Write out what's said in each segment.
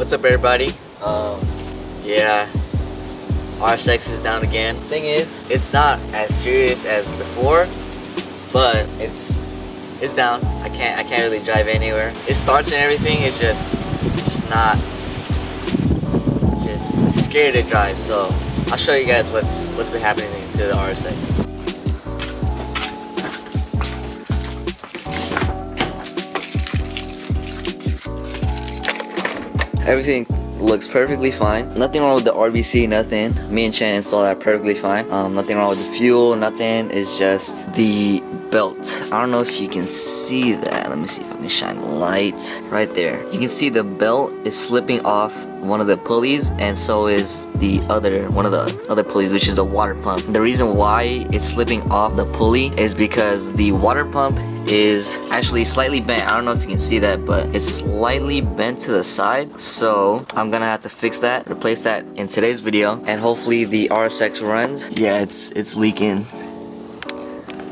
What's up, everybody? Yeah, RSX is down again. Thing is, it's not as serious as before, but it's down. I can't really drive anywhere. It starts and everything. It's just not just scary to drive. So I'll show you guys what's been happening to the RSX. Everything looks perfectly fine. Nothing wrong with the RBC, nothing. Me and Chen installed that perfectly fine. Nothing wrong with the fuel, nothing. It's just the belt. I don't know if you can see that. Let me see if I can shine light right there. You can see the belt is slipping off one of the pulleys, and so is one of the other pulleys, which is the water pump. The reason why it's slipping off the pulley is because the water pump is actually slightly bent. I don't know if you can see that, but it's slightly bent to the side. So I'm gonna have to fix that, replace that in today's video, and hopefully the RSX runs. Yeah, it's leaking.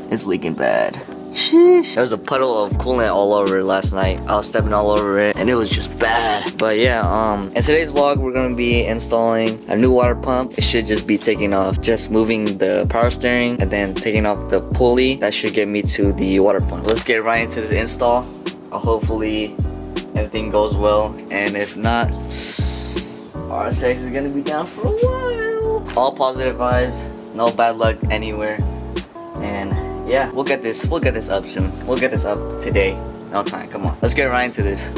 It's leaking bad. Sheesh. There was a puddle of coolant all over it last night. I was stepping all over it and it was just bad. But yeah, in today's vlog we're gonna be installing a new water pump. It should just be taking off, just moving the power steering and then taking off the pulley. That should get me to the water pump. Let's get right into the install. Hopefully everything goes well, and if not, RSX is gonna be down for a while. All positive vibes, no bad luck anywhere, and yeah, we'll get this up soon. We'll get this up today. No time. Come on. Let's get right into this.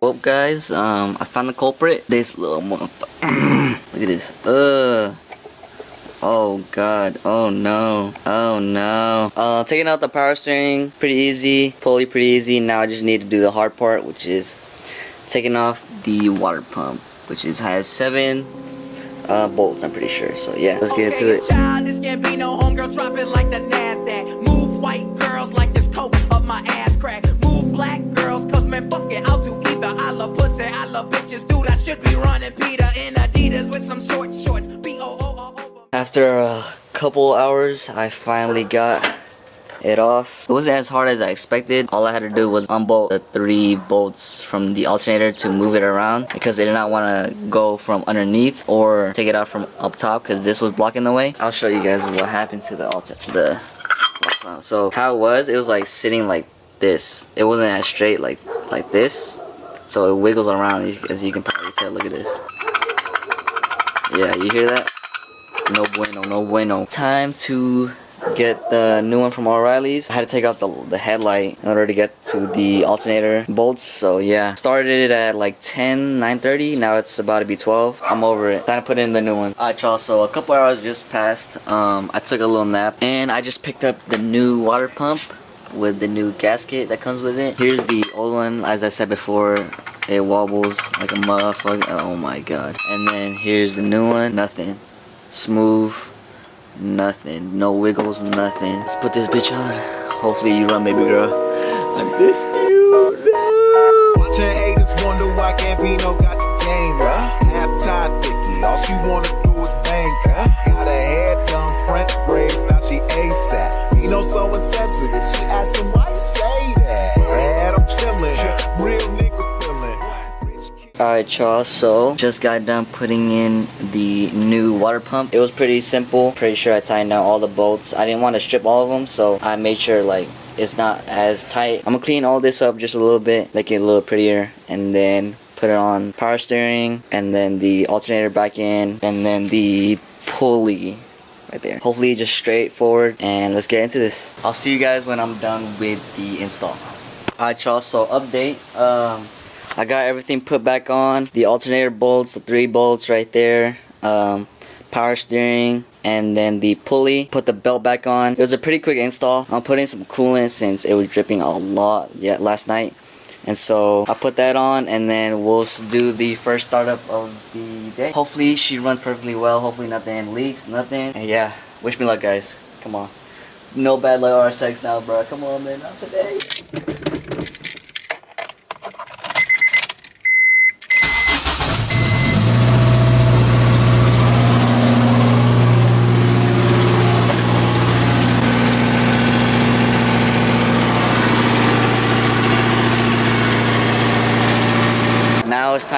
Well, guys, I found the culprit. This little motherfucker. Look at this. Oh god, oh no, oh no. Taking out the power steering, pretty easy, pulley pretty easy. Now I just need to do the hard part, which is taking off the water pump, which has 7 bolts, I'm pretty sure. So yeah, let's get into it. Childish, can't be no homegirl, drop it like the NASDAQ. Move white girls like this coke up my ass crack. Move black girls, cause man fuck it, I'll do either. I love pussy, I love bitches, dude, I should be running Peter in Adidas with some short shorts. After a couple hours, I finally got it off. It wasn't as hard as I expected. All I had to do was unbolt the 3 bolts from the alternator to move it around, because they did not want to go from underneath or take it out from up top, because this was blocking the way. I'll show you guys what happened to the alternator. So how it was like sitting like this. It wasn't as straight like this. So it wiggles around, as you can probably tell. Look at this. Yeah, you hear that? No bueno, no bueno. Time to get the new one from O'Reilly's. I had to take out the headlight in order to get to the alternator bolts. So yeah, started it at like 9:30. Now it's about to be 12. I'm over it. Time to put in the new one. Alright, y'all, so a couple hours just passed. I took a little nap and I just picked up the new water pump with the new gasket that comes with it. Here's the old one. As I said before, it wobbles like a motherfucker. Oh my god. And then here's the new one. Nothing. Smooth, nothing, no wiggles, nothing. Let's put this bitch on. Hopefully you run, baby girl. I missed you. No. Watching haters wonder why can't be no got the game, Half tied thicky, all she wanna do is bang, Got her hair done, French braids, now she ASAP. You know, so insensitive, she asking why you say that. I'm chillin', real nigga. Alright, y'all, so just got done putting in the new water pump. It was pretty simple. Pretty sure I tightened down all the bolts. I didn't want to strip all of them, so I made sure like it's not as tight. I'm gonna clean all this up just a little bit, make it a little prettier, and then put it on power steering, and then the alternator back in, and then the pulley right there. Hopefully just straightforward, and let's get into this. I'll see you guys when I'm done with the install. Alright, y'all, so update. I got everything put back on. The alternator bolts, the 3 bolts right there, power steering, and then the pulley. Put the belt back on. It was a pretty quick install. I'm putting some coolant since it was dripping a lot last night. And so I put that on, and then we'll do the first startup of the day. Hopefully she runs perfectly well. Hopefully nothing leaks, nothing. And yeah, wish me luck, guys. Come on. No bad luck RSX now, bro. Come on, man. Not today.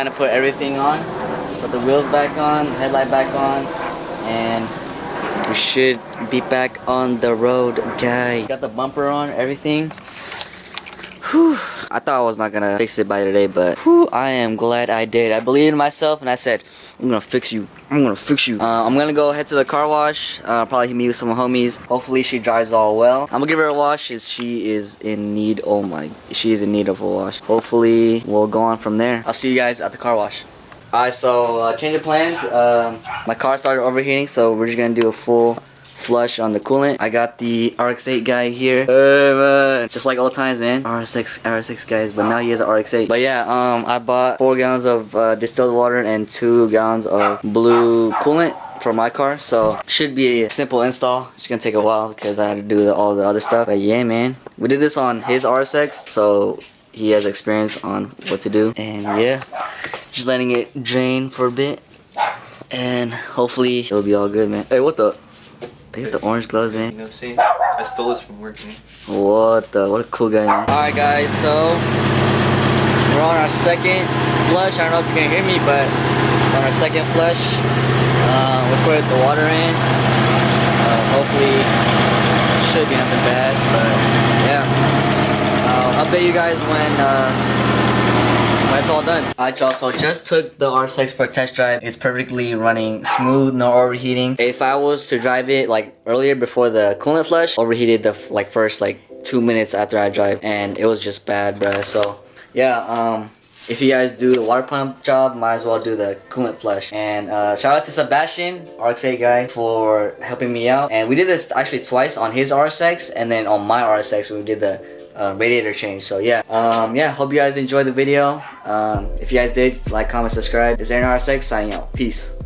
time to put everything on. Put the wheels back on, headlight back on, and we should be back on the road, guys. Got the bumper on, everything. Whew. I thought I was not gonna fix it by today, but whew, I am glad I did. I believed in myself and I said, I'm gonna fix you. I'm gonna fix you. I'm gonna go head to the car wash. Probably meet with some homies. Hopefully she drives all well. I'm gonna give her a wash as she is in need. Oh my, she is in need of a wash. Hopefully we'll go on from there. I'll see you guys at the car wash. Alright, so change of plans. My car started overheating, so we're just gonna do a full flush on the coolant. I got the RX-8 guy here. Hey man, just like old times, man. RSX guys, but now he has an RX-8. But yeah, I bought 4 gallons of distilled water and 2 gallons of blue coolant for my car, so should be a simple install. It's gonna take a while because I had to do all the other stuff. But yeah, man, we did this on his RSX, so he has experience on what to do. And yeah, just letting it drain for a bit, and hopefully it'll be all good, man. Hey, what the? They got the orange gloves, man. You know what I'm saying? I stole this from work, man. What a cool guy, man. Alright guys, so we're on our second flush. I don't know if you can hear me, but on our second flush, we put the water in. Hopefully it should be nothing bad, but yeah. I'll update you guys when it's all done. Alright y'all, so just took the RSX for a test drive. It's perfectly running smooth, no overheating. If I was to drive it like earlier before the coolant flush, overheated the first 2 minutes after I drive, and it was just bad, bruh. So yeah, if you guys do the water pump job, might as well do the coolant flush. And shout out to Sebastian, RX-8 guy, for helping me out. And we did this actually twice on his RSX, and then on my RSX we did the radiator change. So yeah, hope you guys enjoyed the video. If you guys did, like, comment, subscribe. This is AronRSX signing out. Peace.